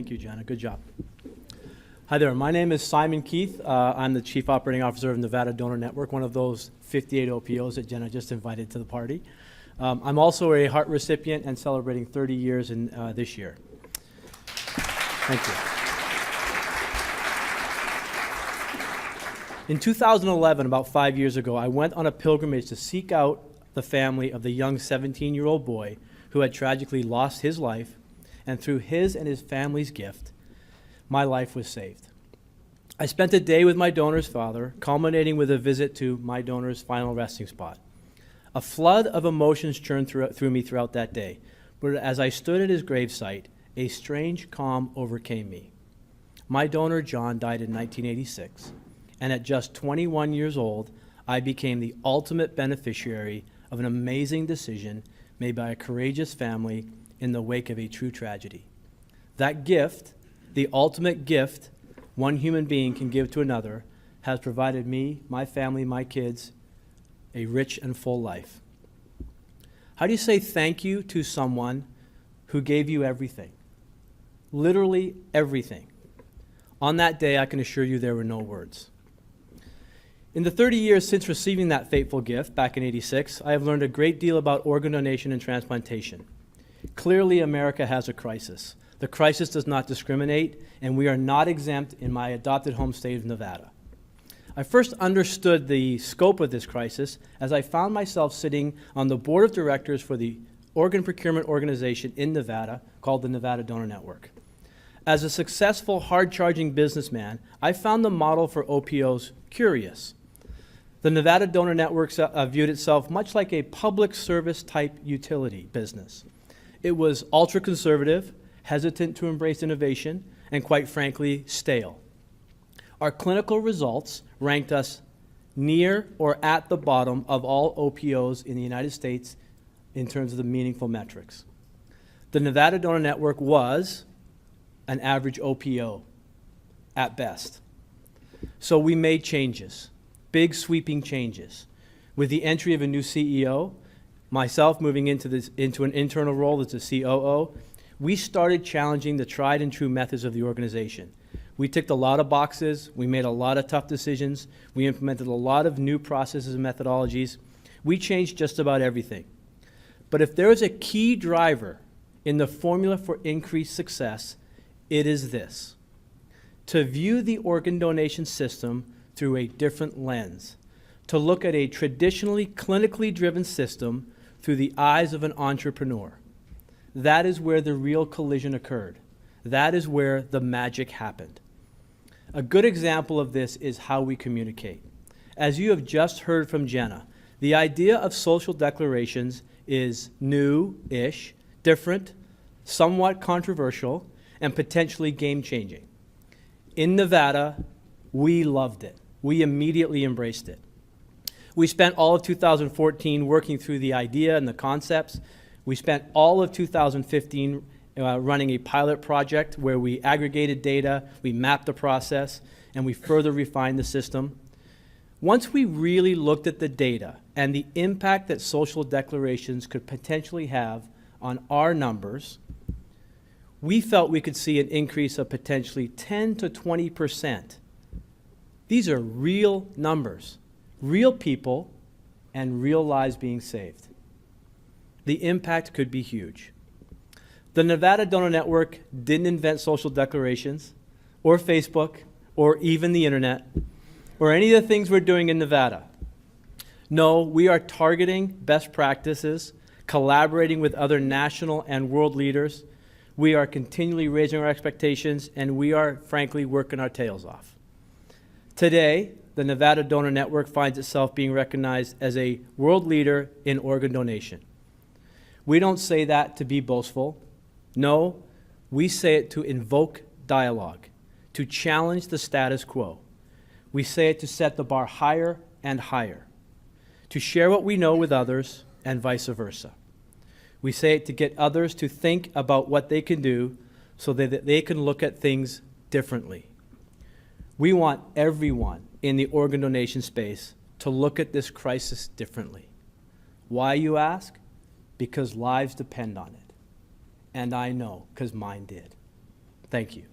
Thank you, Jenna. Good job. Hi there. My name is Simon Keith. I'm the Chief Operating Officer of Nevada Donor Network, one of those 58 OPOs that Jenna just invited to the party. I'm also a heart recipient and celebrating 30 years this year. Thank you. In 2011, about 5 years ago, I went on a pilgrimage to seek out the family of the young 17-year-old boy who had tragically lost his life, and through his and his family's gift, my life was saved. I spent a day with my donor's father, culminating with a visit to my donor's final resting spot. A flood of emotions churned through me throughout that day, but as I stood at his gravesite, a strange calm overcame me. My donor, John, died in 1986, and at just 21 years old, I became the ultimate beneficiary of an amazing decision made by a courageous family in the wake of a true tragedy. That gift, the ultimate gift one human being can give to another, has provided me, my family, my kids, a rich and full life. How do you say thank you to someone who gave you everything? Literally everything. On that day, I can assure you there were no words. In the 30 years since receiving that fateful gift back in '86, I have learned a great deal about organ donation and transplantation. Clearly, America has a crisis. The crisis does not discriminate, and we are not exempt in my adopted home state of Nevada. I first understood the scope of this crisis as I found myself sitting on the board of directors for the organ procurement organization in Nevada called the Nevada Donor Network. As a successful, hard-charging businessman, I found the model for OPOs curious. The Nevada Donor Network viewed itself much like a public service type utility business. It was ultra-conservative, hesitant to embrace innovation, and quite frankly, stale. Our clinical results ranked us near or at the bottom of all OPOs in the United States in terms of the meaningful metrics. The Nevada Donor Network was an average OPO at best. So we made changes, big sweeping changes. With the entry of a new CEO, myself moving into an internal role as a COO, we started challenging the tried and true methods of the organization. We ticked a lot of boxes, we made a lot of tough decisions, we implemented a lot of new processes and methodologies. We changed just about everything. But if there is a key driver in the formula for increased success, it is this: to view the organ donation system through a different lens, to look at a traditionally clinically driven system through the eyes of an entrepreneur. That is where the real collision occurred. That is where the magic happened. A good example of this is how we communicate. As you have just heard from Jenna, the idea of social declarations is new-ish, different, somewhat controversial, and potentially game-changing. In Nevada, we loved it. We immediately embraced it. We spent all of 2014 working through the idea and the concepts. We spent all of 2015 running a pilot project where we aggregated data, we mapped the process, and we further refined the system. Once we really looked at the data and the impact that social declarations could potentially have on our numbers, we felt we could see an increase of potentially 10 to 20%. These are real numbers, real people, and real lives being saved. The impact could be huge. The Nevada Donor Network didn't invent social declarations, or Facebook, or even the internet, or any of the things we're doing in Nevada. No, we are targeting best practices, collaborating with other national and world leaders. We are continually raising our expectations, and we are, frankly, working our tails off. Today, the Nevada Donor Network finds itself being recognized as a world leader in organ donation. We don't say that to be boastful. No, we say it to invoke dialogue, to challenge the status quo. We say it to set the bar higher and higher, to share what we know with others and vice versa. We say it to get others to think about what they can do so that they can look at things differently. We want everyone in the organ donation space to look at this crisis differently. Why, you ask? Because lives depend on it. And I know, because mine did. Thank you.